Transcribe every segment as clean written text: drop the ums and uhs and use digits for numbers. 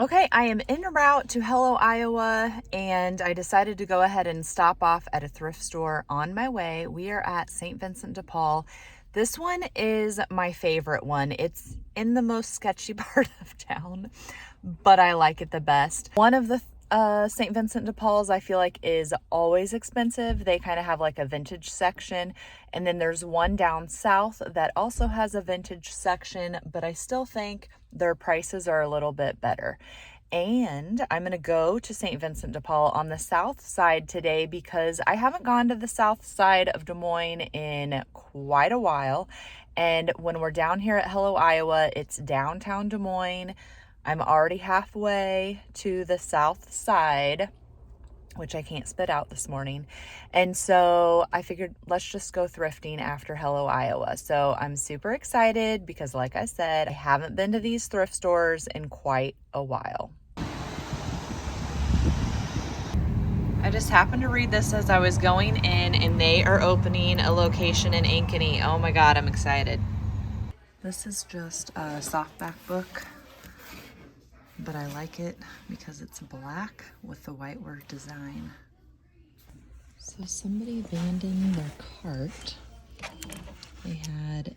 Okay, I am en route to Hello, Iowa, and I decided to go ahead and stop off at a thrift store on my way. We are at St. Vincent de Paul. This one is my favorite one. It's in the most sketchy part of town, but I like it the best. One of the St. Vincent de Paul's I feel like is always expensive. They kind of have like a vintage section, and then there's one down south that also has a vintage section, but I still think their prices are a little bit better. And I'm going to go to St. Vincent de Paul on the south side today because I haven't gone to the south side of Des Moines in quite a while. And when we're down here at Hello, Iowa, it's downtown Des Moines. I'm already halfway to the south side, which I can't spit out this morning. And so I figured let's just go thrifting after Hello, Iowa. So I'm super excited because, like I said, I haven't been to these thrift stores in quite a while. I just happened to read this as I was going in, and they are opening a location in Ankeny. Oh my God, I'm excited. This is just a softback book, but I like it because it's black with the white word design. So somebody abandoned their cart. They had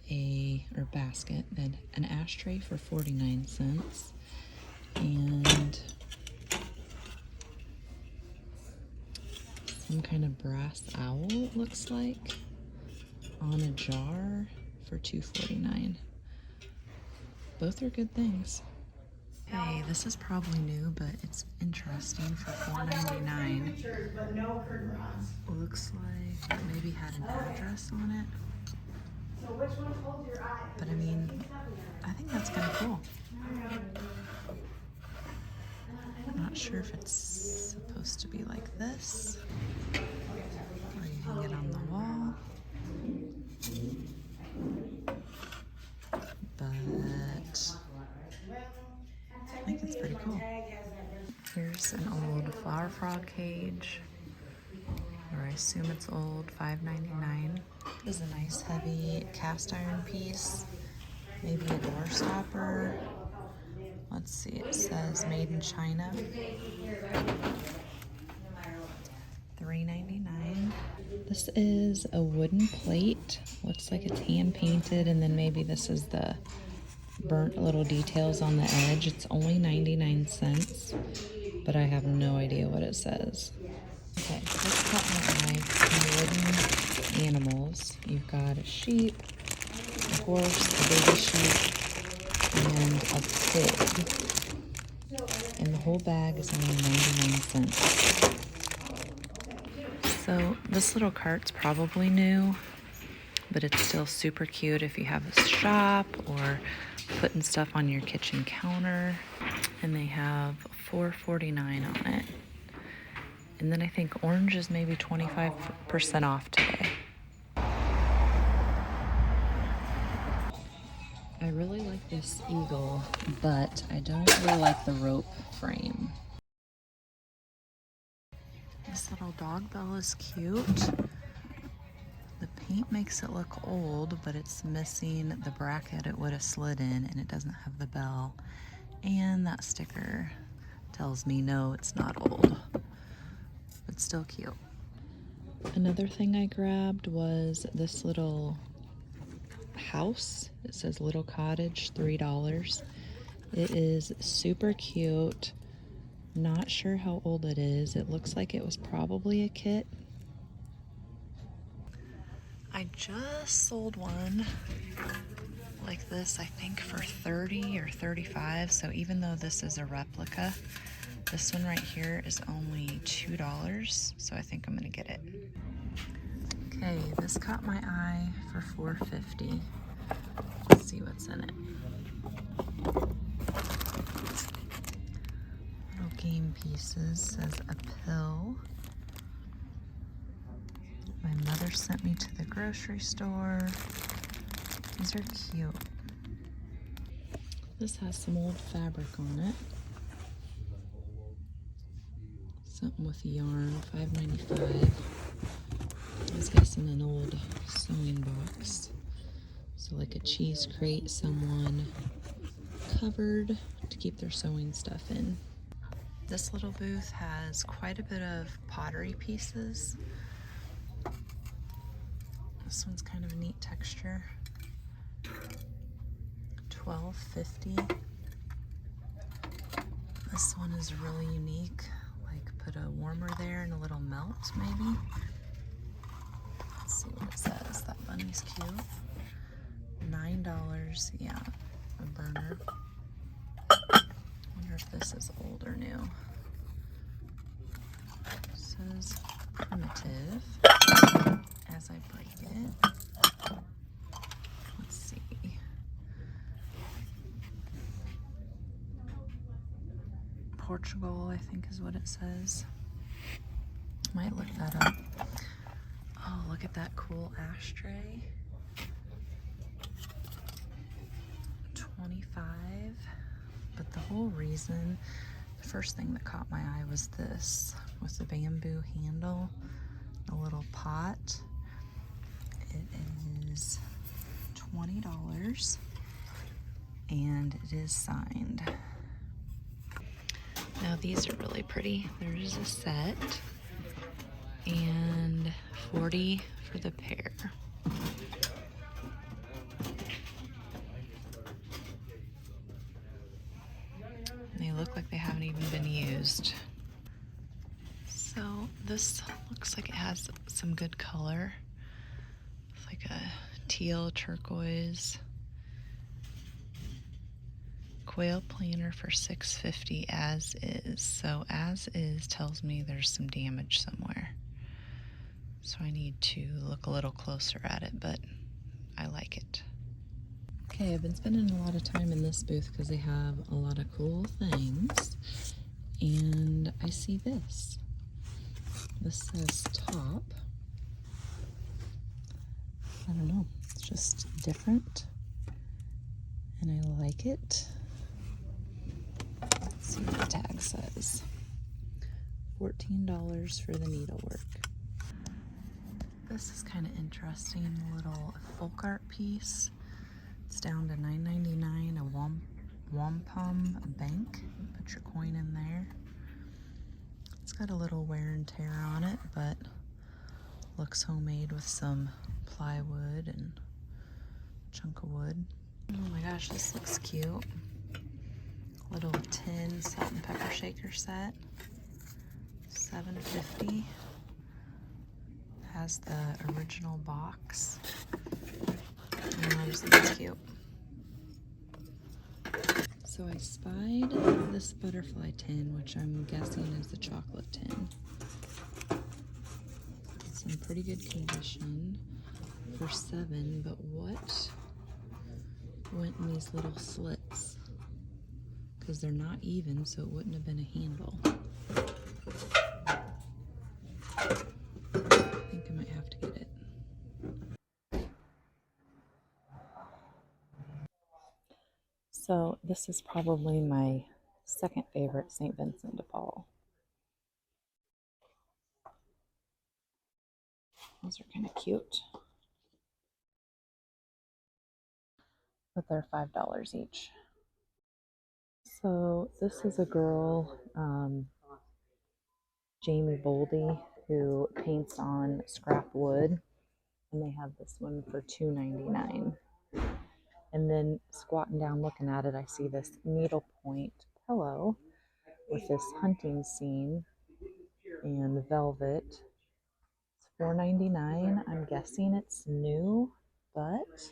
or basket, and an ashtray for 49 cents, and some kind of brass owl, it looks like, on a jar for $2.49. Both are good things. Hey, this is probably new, but it's interesting for $4.99. Looks like it maybe had an address on it. But I mean, I think that's kind of cool. I'm not sure if it's supposed to be like this, or you hang it on the wall. But I think it's pretty cool. Here's an old flower frog cage, or I assume it's old, $5.99. This is a nice heavy cast iron piece, maybe a door stopper. Let's see, it says made in China. $3.99. This is a wooden plate. Looks like it's hand painted, and then maybe this is the burnt little details on the edge. It's only 99 cents, but I have no idea what it says. Okay, this caught my eye. Some wooden animals. You've got a sheep, a horse, a baby sheep, and a pig. And the whole bag is only 99 cents. So this little cart's probably new, but it's still super cute if you have a shop or putting stuff on your kitchen counter. And they have $4.49 on it. And then I think orange is maybe 25% off today. I really like this eagle, but I don't really like the rope frame. This little dog bell is cute. The paint makes it look old, but it's missing the bracket it would have slid in, and it doesn't have the bell. And that sticker tells me no, it's not old, but still cute. Another thing I grabbed was this little house. It says Little Cottage, $3. It is super cute. Not sure how old it is. It looks like it was probably a kit. I just sold one like this, I think for 30 or 35. So even though this is a replica, this one right here is only $2. So I think I'm gonna get it. Okay, this caught my eye for $4.50. Let's see what's in it. Little game pieces, says a pill. My mother sent me to the grocery store. These are cute. This has some old fabric on it. Something with yarn, $5.95. I was guessing an old sewing box. So like a cheese crate someone covered, to keep their sewing stuff in. This little booth has quite a bit of pottery pieces. This one's kind of a neat texture. $12.50. This one is really unique. Like put a warmer there and a little melt maybe. Let's see what it says. That bunny's cute. $9. Yeah, a burner. Wonder if this is old or new. It says primitive as I break it. Let's see. Portugal, I think is what it says. Might look that up. Oh, look at that cool ashtray. 25. But the whole reason, the first thing that caught my eye was this, with the bamboo handle, a little pot. It is $20 and it is signed. Now these are really pretty. There's a set and $40 for the pair. They look like they haven't even been used. So this looks like it has some good color. It's like a teal turquoise. Quail planner for $6.50 as is. So as is tells me there's some damage somewhere. So I need to look a little closer at it, but I like it. Okay, I've been spending a lot of time in this booth because they have a lot of cool things. And I see this. This says top. I don't know, it's just different. And I like it. Let's see what the tag says. $14 for the needlework. This is kind of interesting, a little folk art piece. It's down to $9.99, a wampum bank. Put your coin in there. It's got a little wear and tear on it, but looks homemade with some plywood and chunk of wood. Oh my gosh, this looks cute. Little tin salt and pepper shaker set. $7.50. Has the original box. And I just think it's cute. So I spied this butterfly tin, which I'm guessing is a chocolate tin. It's in pretty good condition for $7, but what went in these little slits? Because they're not even, so it wouldn't have been a handle. I think I might have to get it. So this is probably my second favorite St. Vincent de Paul. These are kind of cute. But they're $5 each. So this is a girl, Jamie Boldy, who paints on scrap wood, and they have this one for $2.99. And then squatting down looking at it, I see this needlepoint pillow with this hunting scene and velvet. It's $4.99. I'm guessing it's new, but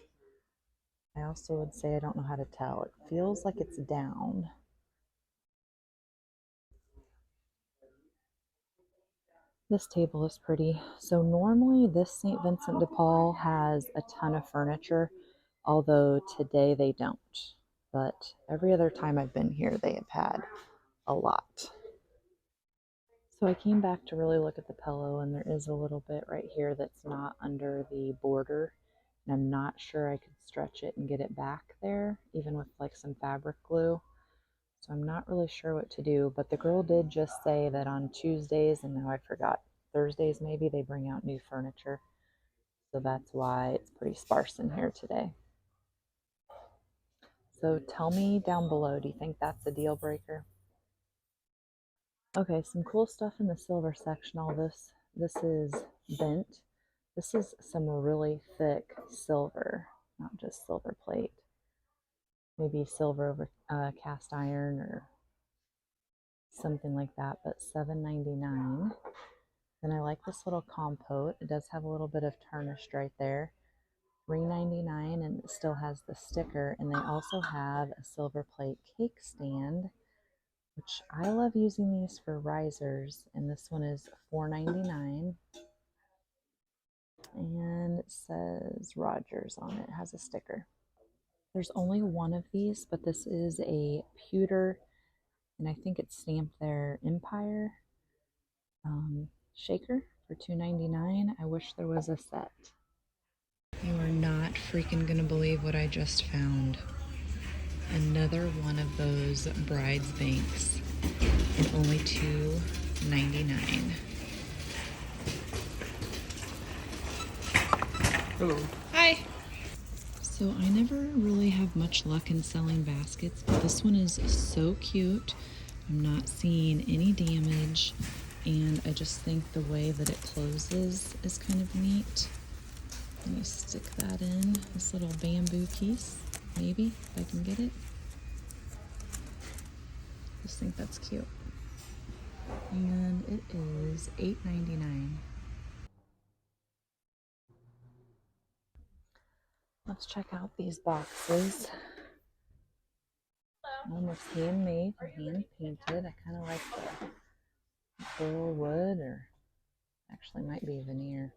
I also would say I don't know how to tell. It feels like it's down. This table is pretty. So normally this St. Vincent de Paul has a ton of furniture, although today they don't. But every other time I've been here, they have had a lot. So I came back to really look at the pillow, and there is a little bit right here that's not under the border. And I'm not sure I could stretch it and get it back there, even with like some fabric glue. So I'm not really sure what to do, but the girl did just say that on Tuesdays, and now I forgot, Thursdays maybe, they bring out new furniture. So that's why it's pretty sparse in here today. So tell me down below, do you think that's a deal breaker? Okay, some cool stuff in the silver section. All this is bent. This is some really thick silver, not just silver plate. Maybe silver over cast iron or something like that, but $7.99. Then I like this little compote. It does have a little bit of tarnished right there. $3.99, and it still has the sticker. And they also have a silver plate cake stand, which I love using these for risers. And this one is $4.99. And it says Rogers on it. It has a sticker. There's only one of these, but this is a pewter, and I think it's stamped there, Empire shaker for $2.99. I wish there was a set. You are not freaking gonna believe what I just found. Another one of those bride's banks, and only $2.99. Hello. Hi. So I never really have much luck in selling baskets, but this one is so cute. I'm not seeing any damage, and I just think the way that it closes is kind of neat. Let me stick that in, this little bamboo piece, maybe, if I can get it. Just think that's cute. And it is $8.99. Let's check out these boxes. One is handmade or hand painted. I kind of like the coral wood, or actually might be veneer.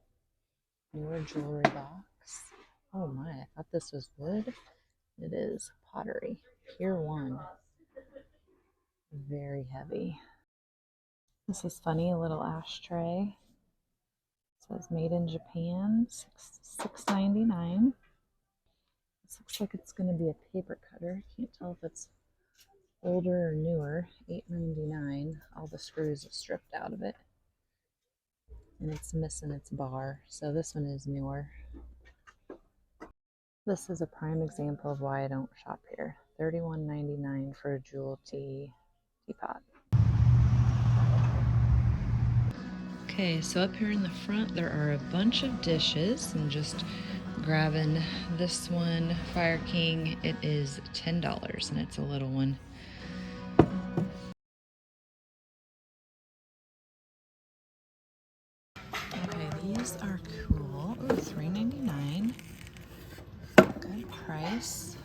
Newer jewelry box. Oh my, I thought this was wood. It is pottery. Pier 1. Very heavy. This is funny, a little ashtray. It says made in Japan, $6.99. This looks like it's going to be a paper cutter. Can't tell if it's older or newer. $8.99. All the screws are stripped out of it. And it's missing its bar. So this one is newer. This is a prime example of why I don't shop here. $31.99 for a jewel teapot. Okay, so up here in the front there are a bunch of dishes, and just grabbing this one, Fire King. It is $10 and it's a little one. Okay, these are cool. Ooh, $3.99. Good price.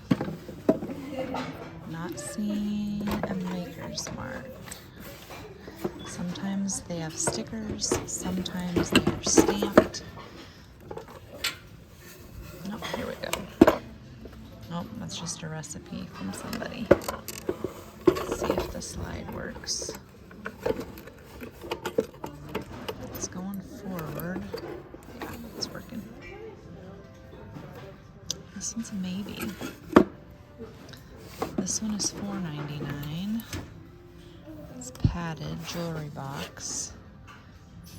Not seeing a maker's mark. Sometimes they have stickers, sometimes they are stamped. Oh, here we go. Oh, that's just a recipe from somebody. Let's see if the slide works. It's going forward. Yeah, it's working. This one's a maybe. This one is $4.99. It's padded jewelry box.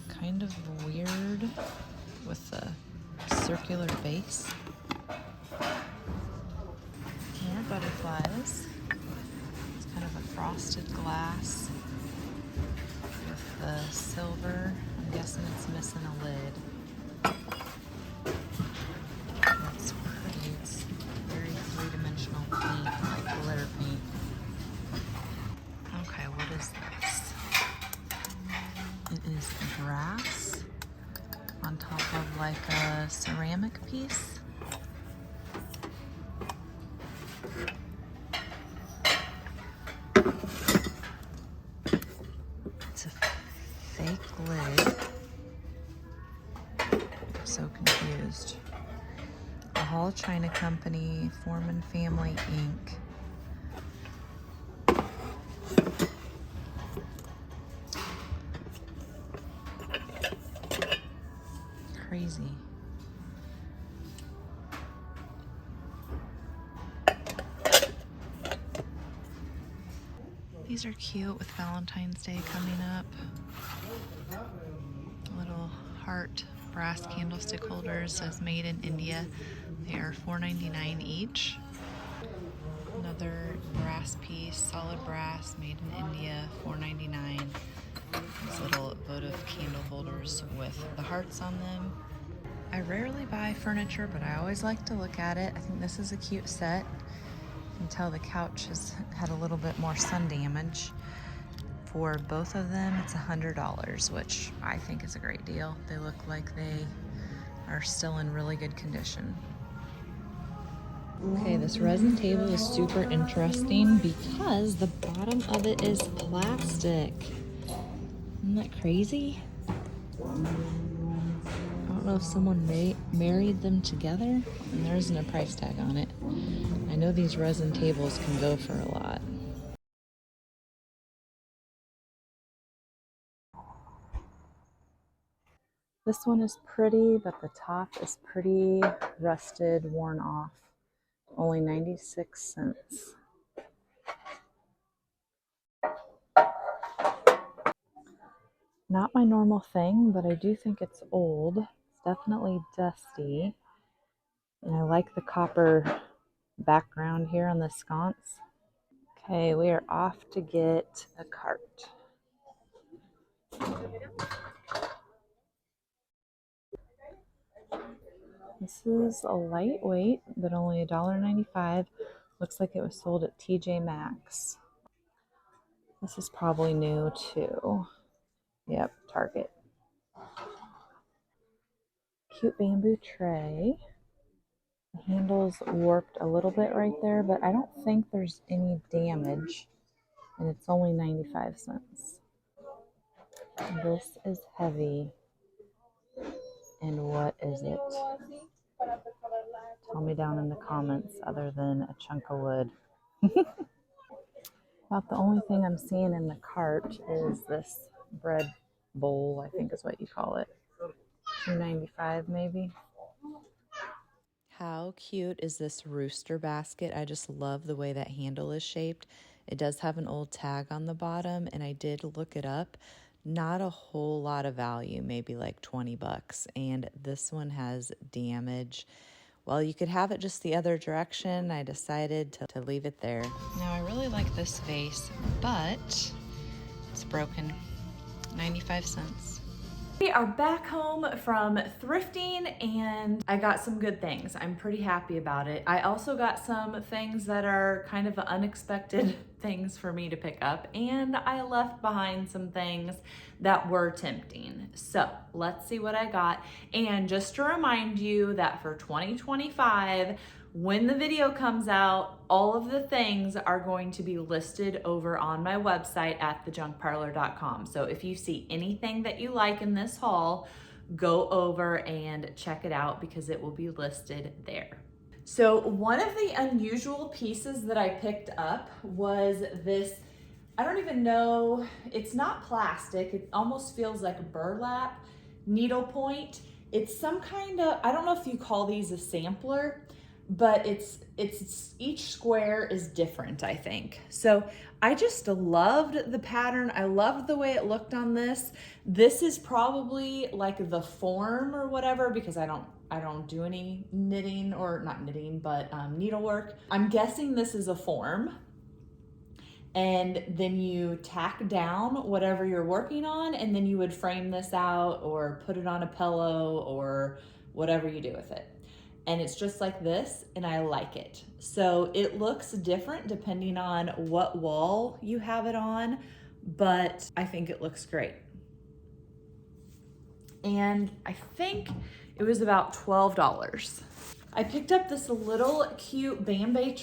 Kind of weird with the circular base. More butterflies. It's kind of a frosted glass with the silver. I'm guessing it's missing a lid. That's pretty. It's very three-dimensional paint, like glitter paint. Okay, what is this? It is brass on top of like a ceramic piece. It's a fake lid. I'm so confused. The Hall China Company, Foreman Family Inc. Crazy. These are cute with Valentine's Day coming up. Little heart brass candlestick holders, says made in India. They are $4.99 each. Another another brass piece, solid brass, made in India, $4.99. These little votive candle holders with the hearts on them. I rarely buy furniture, but I always like to look at it. I think this is a cute set. You can tell the couch has had a little bit more sun damage. For both of them, it's $100, which I think is a great deal. They look like they are still in really good condition. Okay, this resin table is super interesting because the bottom of it is plastic. Isn't that crazy? I don't know if someone married them together, and there isn't a price tag on it. I know these resin tables can go for a lot. This one is pretty, but the top is pretty rusted, worn off. Only 96 cents. Not my normal thing, but I do think it's old. It's definitely dusty. And I like the copper background here on the sconce. Okay, we are off to get a cart. This is a lightweight, but only $1.95. Looks like it was sold at TJ Maxx. This is probably new too. Yep, Target. Cute bamboo tray. The handle's warped a little bit right there, but I don't think there's any damage. And it's only 95 cents. This is heavy. And what is it? Tell me down in the comments other than a chunk of wood. About the only thing I'm seeing in the cart is this bread bowl, I think is what you call it. $2.95 maybe. How cute is this rooster basket? I just love the way that handle is shaped. It does have an old tag on the bottom, and I did look it up. Not a whole lot of value, maybe like 20 bucks. And this one has damage. Well, you could have it just the other direction. I decided to leave it there. Now, I really like this vase, but it's broken. 95 cents. We are back home from thrifting and I got some good things. I'm pretty happy about it. I also got some things that are kind of unexpected things for me to pick up, and I left behind some things that were tempting. So let's see what I got. And just to remind you that for 2025, when the video comes out, all of the things are going to be listed over on my website at thejunkparlor.com. So if you see anything that you like in this haul, go over and check it out because it will be listed there. So one of the unusual pieces that I picked up was this, I don't even know, it's not plastic, it almost feels like burlap needlepoint. It's some kind of, I don't know if you call these a sampler, but it's each square is different, I think. So I just loved the pattern. I loved the way it looked on this. This is probably like the form or whatever, because I don't do any knitting, or not knitting, but needlework. I'm guessing this is a form. And then you tack down whatever you're working on, and then you would frame this out or put it on a pillow or whatever you do with it. And it's just like this, and I like it. So it looks different depending on what wall you have it on, but I think it looks great. And I think it was about $12. I picked up this little cute bamboo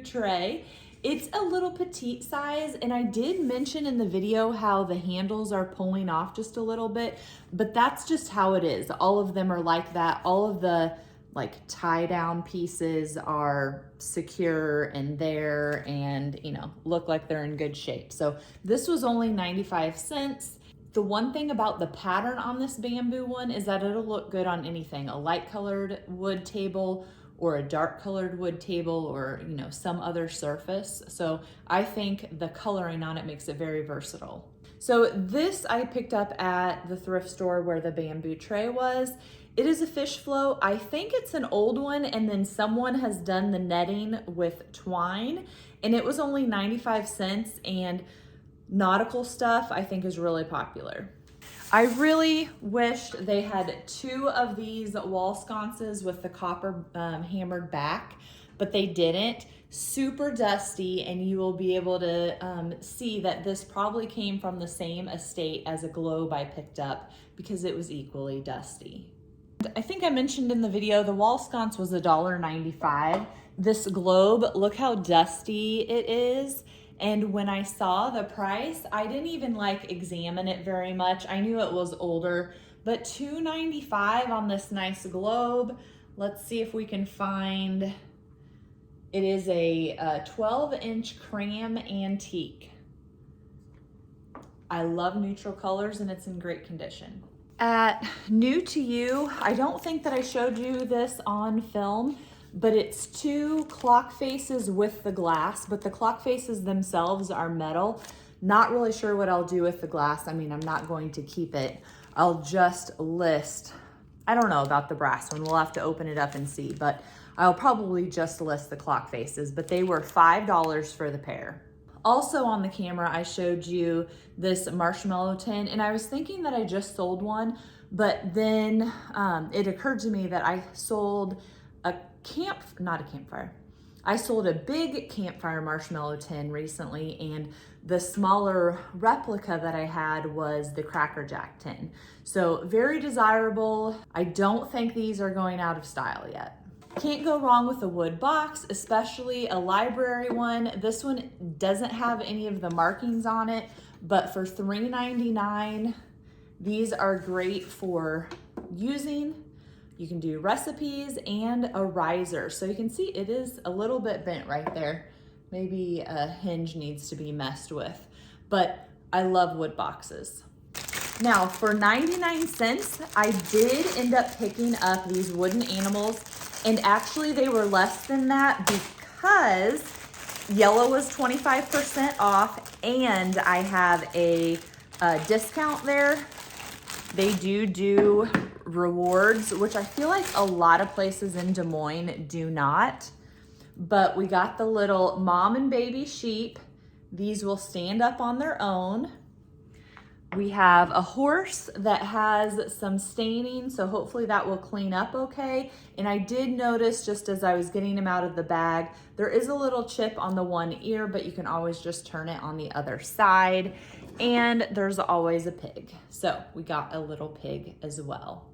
tray. It's a little petite size, and I did mention in the video how the handles are pulling off just a little bit, but that's just how it is. All of them are like that. All of the like tie down pieces are secure and there, and look like they're in good shape. So this was only 95 cents. The one thing about the pattern on this bamboo one is that it'll look good on anything, a light colored wood table or a dark colored wood table, or some other surface. So I think the coloring on it makes it very versatile. So this I picked up at the thrift store where the bamboo tray was. It is a fish float. I think it's an old one, and then someone has done the netting with twine, and it was only 95 cents, and nautical stuff I think is really popular. I really wished they had 2 of these wall sconces with the copper hammered back, but they didn't. Super dusty, and you will be able to see that this probably came from the same estate as a globe I picked up because it was equally dusty. I think I mentioned in the video, the wall sconce was $1.95. This globe, look how dusty it is. And when I saw the price, I didn't even like examine it very much. I knew it was older, but $2.95 on this nice globe. Let's see if we can find, it is a 12-inch cram antique. I love neutral colors, and it's in great condition. At New to You, I don't think that I showed you this on film, but it's 2 clock faces with the glass, but the clock faces themselves are metal. Not really sure what I'll do with the glass. I mean, I'm not going to keep it. I'll just list, I don't know about the brass one. We'll have to open it up and see, but I'll probably just list the clock faces, but they were $5 for the pair. Also on the camera, I showed you this marshmallow tin, and I was thinking that I just sold one, but then it occurred to me that I sold I sold a big campfire marshmallow tin recently, and the smaller replica that I had was the Cracker Jack tin. So very desirable. I don't think these are going out of style yet. Can't go wrong with a wood box, especially a library one. This one doesn't have any of the markings on it, but for $3.99, these are great for using. You can do recipes and a riser. So you can see it is a little bit bent right there. Maybe a hinge needs to be messed with, but I love wood boxes. Now for 99 cents, I did end up picking up these wooden animals, and actually they were less than that because yellow was 25% off, and I have a discount there. They do rewards, which I feel like a lot of places in Des Moines do not. But we got the little mom and baby sheep. These will stand up on their own. We have a horse that has some staining, so hopefully that will clean up okay. And I did notice just as I was getting him out of the bag, there is a little chip on the one ear, but you can always just turn it on the other side. And there's always a pig. So we got a little pig as well.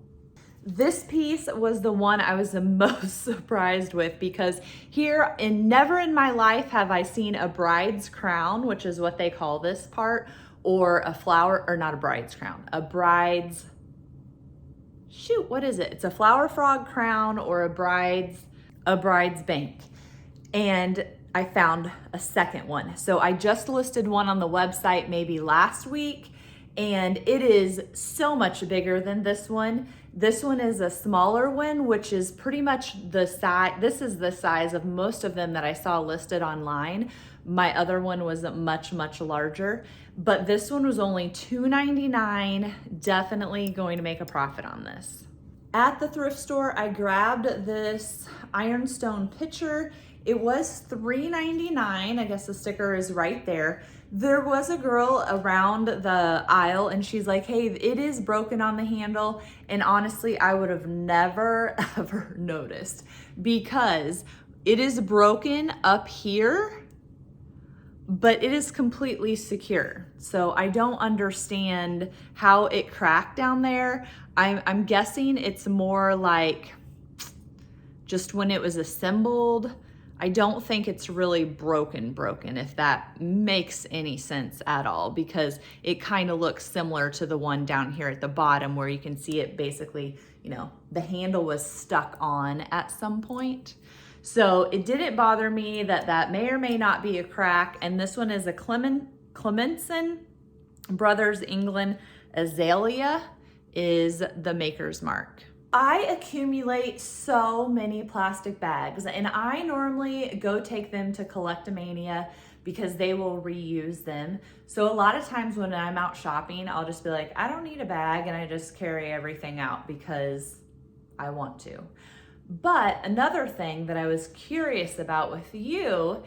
This piece was the one I was the most surprised with, because here never in my life have I seen a bride's crown, which is what they call this part, or a flower, or not a bride's crown, a bride's, shoot, what is it? It's a flower frog crown or a bride's bank. And I found a second one. So I just listed one on the website maybe last week, and it is so much bigger than this one. This one is a smaller one, which is pretty much the size. This is the size of most of them that I saw listed online. My other one was much, much larger, but this one was only $2.99. Definitely going to make a profit on this. At the thrift store, I grabbed this ironstone pitcher. It was $3.99. I guess the sticker is right there. There was a girl around the aisle, and she's like, hey, it is broken on the handle. And honestly, I would have never, ever noticed, because it is broken up here, but it is completely secure. So I don't understand how it cracked down there. I'm guessing it's more like just when it was assembled. I don't think it's really broken, if that makes any sense at all, because it kind of looks similar to the one down here at the bottom where you can see it basically, you know, the handle was stuck on at some point. So it didn't bother me that may or may not be a crack. And this one is a Clementson Brothers England Azalea is the maker's mark. I accumulate so many plastic bags, and I normally go take them to Collectamania because they will reuse them. So a lot of times when I'm out shopping, I'll just be like, I don't need a bag, and I just carry everything out because I want to. But another thing that I was curious about with you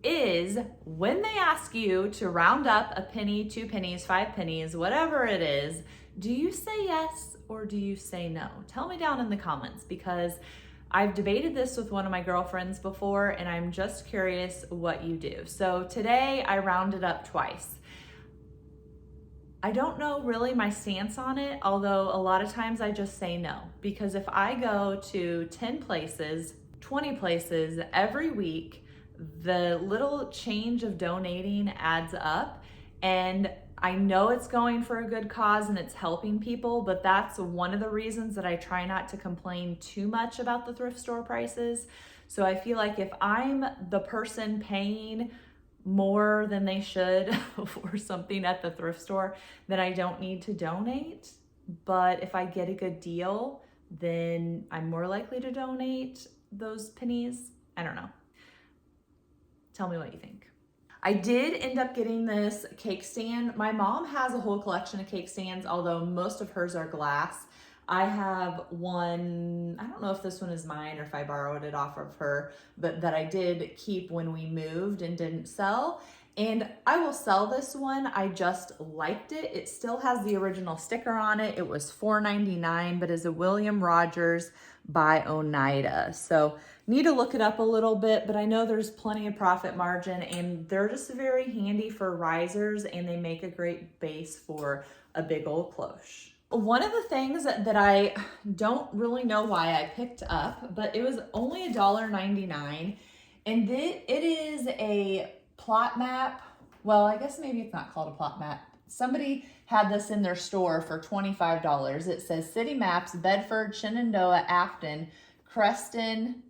is when they ask you to round up a penny, 2 pennies, 5 pennies, whatever it is, do you say yes or do you say no? Tell me down in the comments, because I've debated this with one of my girlfriends before and I'm just curious what you do. So today I rounded up twice. I don't know really my stance on it, although a lot of times I just say no, because if I go to 10 places, 20 places every week, the little change of donating adds up, and I know it's going for a good cause and it's helping people, but that's one of the reasons that I try not to complain too much about the thrift store prices. So I feel like if I'm the person paying more than they should for something at the thrift store, then I don't need to donate. But if I get a good deal, then I'm more likely to donate those pennies. I don't know. Tell me what you think. I did end up getting this cake stand. My mom has a whole collection of cake stands, although most of hers are glass. I have one, I don't know if this one is mine or if I borrowed it off of her, but that I did keep when we moved and didn't sell. And I will sell this one. I just liked it. It still has the original sticker on it. It was $4.99, but is a William Rogers by Oneida. So need to look it up a little bit, but I know there's plenty of profit margin and they're just very handy for risers and they make a great base for a big old cloche. One of the things that I don't really know why I picked up, but it was only $1.99, and it is a plot map. Well, I guess maybe it's not called a plot map. Somebody had this in their store for $25. It says City Maps, Bedford, Shenandoah, Afton, Creston,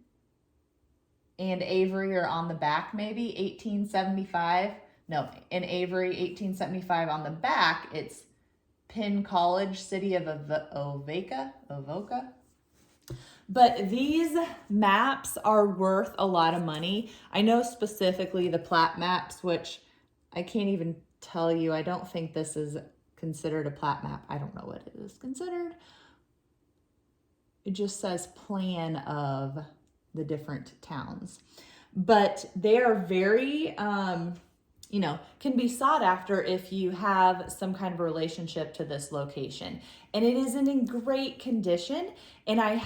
and Avery are on the back, maybe 1875. No, in Avery, 1875 on the back, it's Penn College, City of Avoca. But these maps are worth a lot of money. I know specifically the plat maps, which I can't even tell you. I don't think this is considered a plat map. I don't know what it is considered. It just says plan of the different towns. But they are very, can be sought after if you have some kind of relationship to this location. And it is in great condition. And I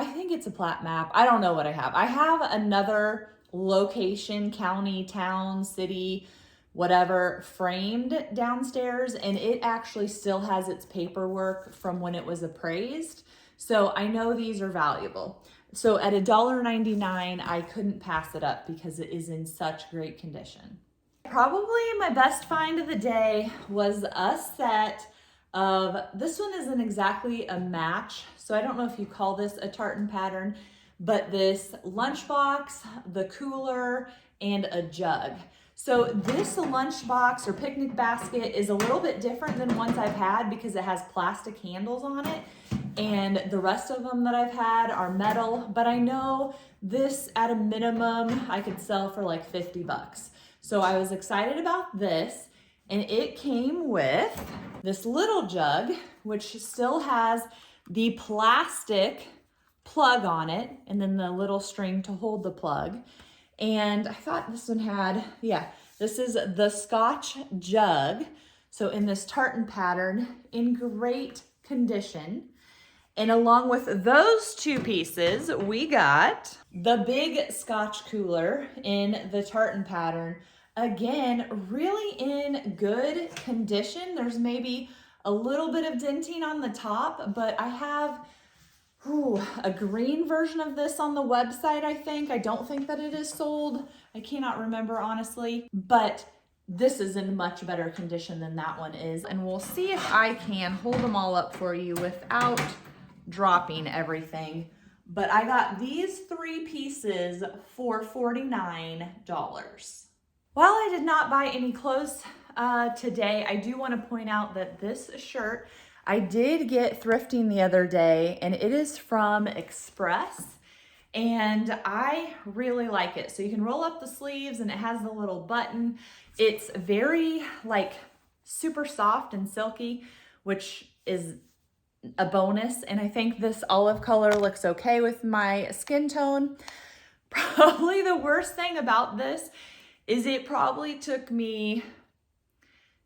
think it's a plat map. I don't know what I have. I have another location, county, town, city, whatever, framed downstairs. And it actually still has its paperwork from when it was appraised. So I know these are valuable. So at $1.99, I couldn't pass it up because it is in such great condition. Probably my best find of the day was a set of, this one isn't exactly a match, so I don't know if you call this a tartan pattern, but this lunchbox, the cooler, and a jug. So this lunchbox or picnic basket is a little bit different than ones I've had because it has plastic handles on it. And the rest of them that I've had are metal, but I know this at a minimum I could sell for like 50 bucks. So I was excited about this, and it came with this little jug, which still has the plastic plug on it, and then the little string to hold the plug. And I thought this one had, this is the Scotch jug. So in this tartan pattern, in great condition. And along with those two pieces, we got the big Scotch cooler in the tartan pattern. Again, really in good condition. There's maybe a little bit of denting on the top, but I have a green version of this on the website, I think. I don't think that it is sold. I cannot remember, honestly, but this is in much better condition than that one is. And we'll see if I can hold them all up for you without dropping everything. But I got these 3 pieces for $49. While I did not buy any clothes today, I do want to point out that this shirt I did get thrifting the other day, and it is from Express, and I really like it. So you can roll up the sleeves and it has the little button. It's very like super soft and silky, which is a bonus, and I think this olive color looks okay with my skin tone. Probably the worst thing about this is it probably took me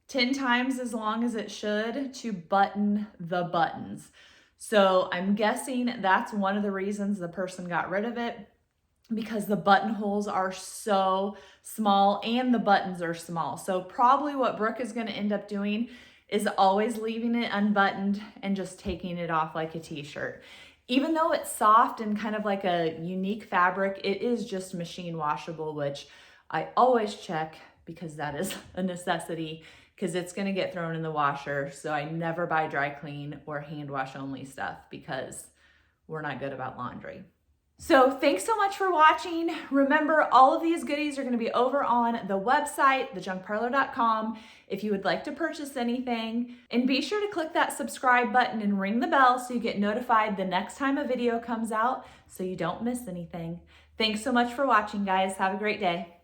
10 times as long as it should to button the buttons. So I'm guessing that's one of the reasons the person got rid of it, because the buttonholes are so small and the buttons are small. So probably what Brooke is going to end up doing is always leaving it unbuttoned and just taking it off like a t-shirt. Even though it's soft and kind of like a unique fabric, it is just machine washable, which I always check because that is a necessity, because it's going to get thrown in the washer. So I never buy dry clean or hand wash only stuff because we're not good about laundry. So thanks so much for watching. Remember, all of these goodies are going to be over on the website, thejunkparlor.com, if you would like to purchase anything. And be sure to click that subscribe button and ring the bell so you get notified the next time a video comes out so you don't miss anything. Thanks so much for watching, guys. Have a great day.